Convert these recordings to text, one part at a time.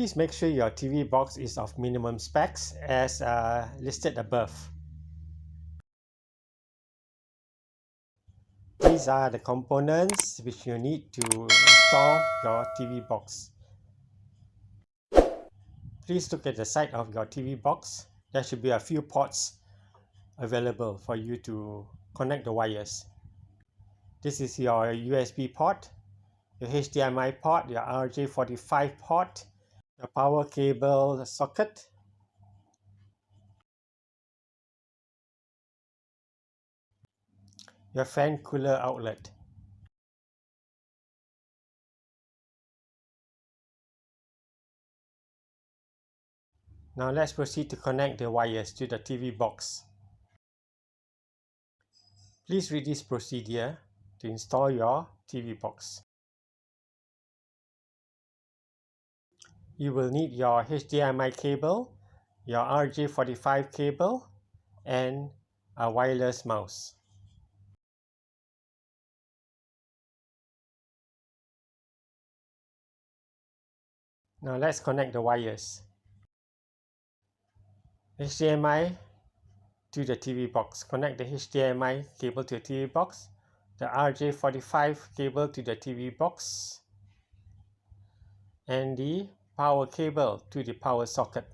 Please make sure your TV box is of minimum specs as listed above. These are the components which you need to install your TV box. Please look at the side of your TV box. There should be a few ports available for you to connect the wires. This is your USB port, your HDMI port, your RJ45 port, your power cable socket, your fan cooler outlet. Now let's proceed to connect the wires to the TV box. Please read this procedure to install your TV box. You will need your HDMI cable, your RJ45 cable, and a wireless mouse. Now let's connect the wires. HDMI to the TV box. Connect the HDMI cable to the TV box, the RJ45 cable to the TV box, and the power cable to the power socket.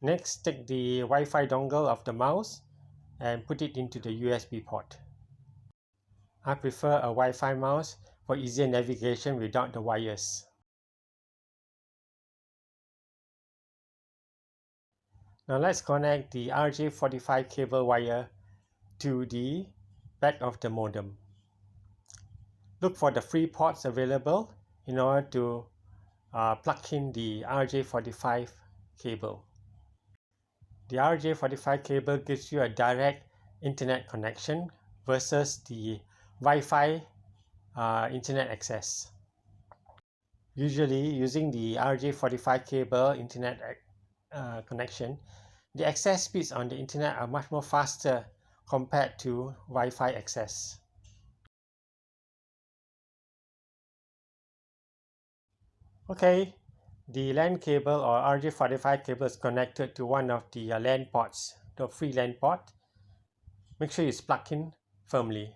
Next, take the Wi-Fi dongle of the mouse and put it into the USB port. I prefer a Wi-Fi mouse for easier navigation without the wires. Now let's connect the RJ45 cable wire to the back of the modem. Look for the free ports available in order to plug in the RJ45 cable. The RJ45 cable gives you a direct internet connection versus the Wi-Fi internet access. Usually, using the RJ45 cable internet connection, the access speeds on the internet are much more faster compared to Wi-Fi access. Okay, the LAN cable or RJ45 cable is connected to one of the LAN ports, the free LAN port. Make sure it's plugged in firmly.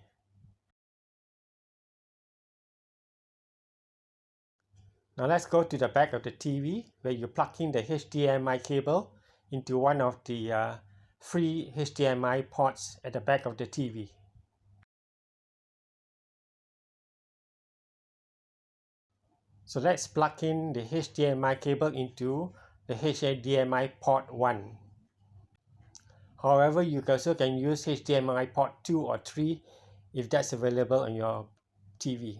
Now let's go to the back of the TV where you plug in the HDMI cable into one of the free HDMI ports at the back of the TV. So let's plug in the HDMI cable into the HDMI port 1. However, you also can use HDMI port 2 or 3 if that's available on your TV.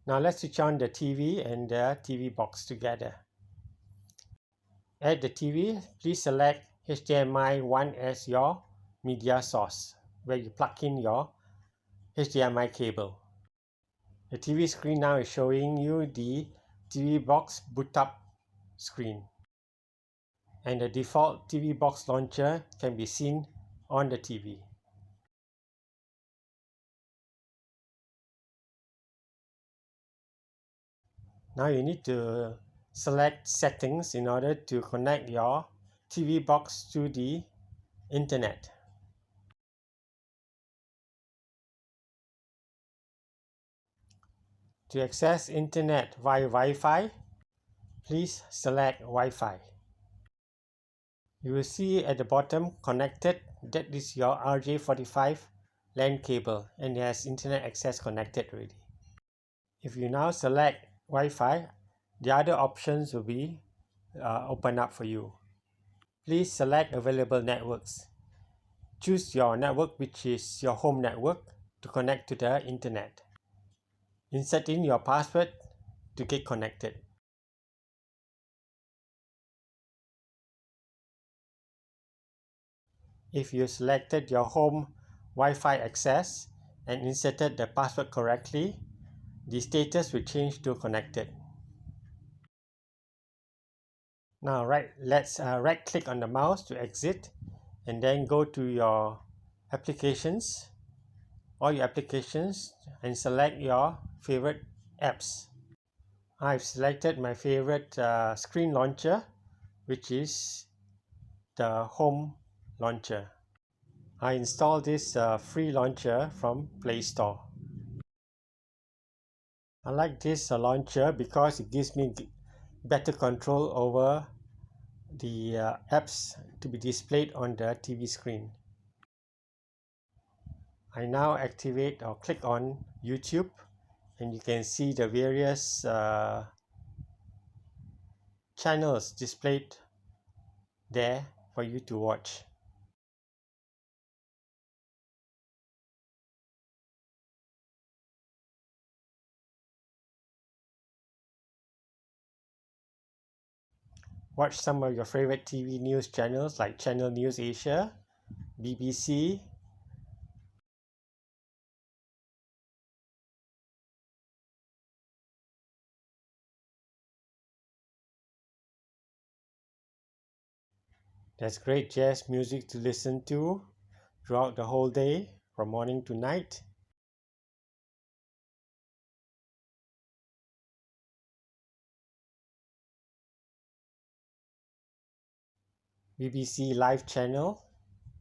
Now let's switch on the TV and the TV box together. At the TV, please select HDMI 1 as your media source, where you plug in your HDMI cable. The TV screen now is showing you the TV box boot up screen. And the default TV box launcher can be seen on the TV. Now you need to select settings in order to connect your TV box to the internet. To access internet via Wi-Fi, please select Wi-Fi. You will see at the bottom connected, that is your RJ45 LAN cable and it has internet access connected already. If you now select Wi-Fi, the other options will be open up for you. Please select available networks. Choose your network which is your home network to connect to the internet. Insert in your password to get connected. If you selected your home Wi-Fi access and inserted the password correctly, the status will change to connected. Now let's right click on the mouse to exit, and then go to your applications, all your applications, and select your favorite apps. I've selected my favorite screen launcher, which is the home launcher. I installed this free launcher from Play Store. I like this launcher because it gives me better control over the apps to be displayed on the TV screen. I now activate or click on YouTube, and you can see the various channels displayed there for you to watch. Watch some of your favorite TV news channels like Channel News Asia, BBC, there's great jazz music to listen to throughout the whole day, from morning to night. BBC Live channel,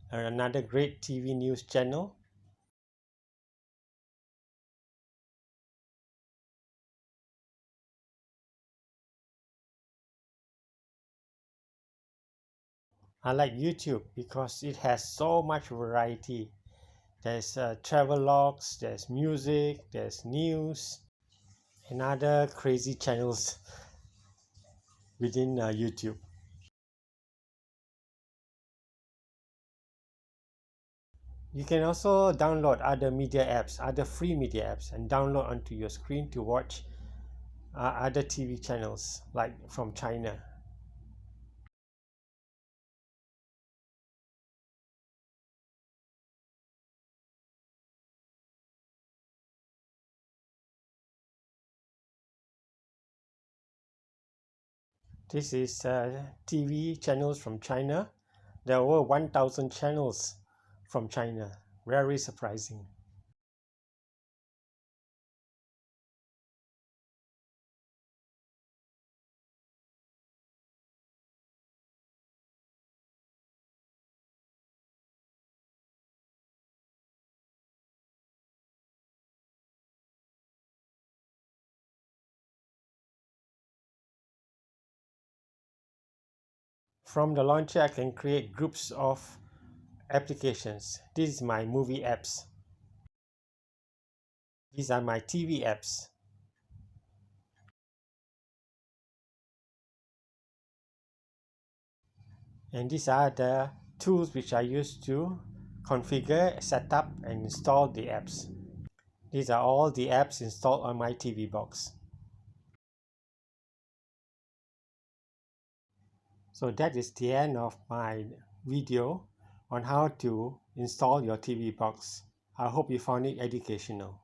another great TV news channel. I like YouTube because it has so much variety. There's travel logs, there's music, there's news, and other crazy channels within YouTube. You can also download other media apps, other free media apps, and download onto your screen to watch other TV channels like from China. This is TV channels from China. There are over 1,000 channels from China. Very surprising. From the launcher, I can create groups of applications. This is my movie apps. These are my TV apps. And these are the tools which I use to configure, set up, and install the apps. These are all the apps installed on my Tvbox. So that is the end of my video on how to install your Tvbox. I hope you found it educational.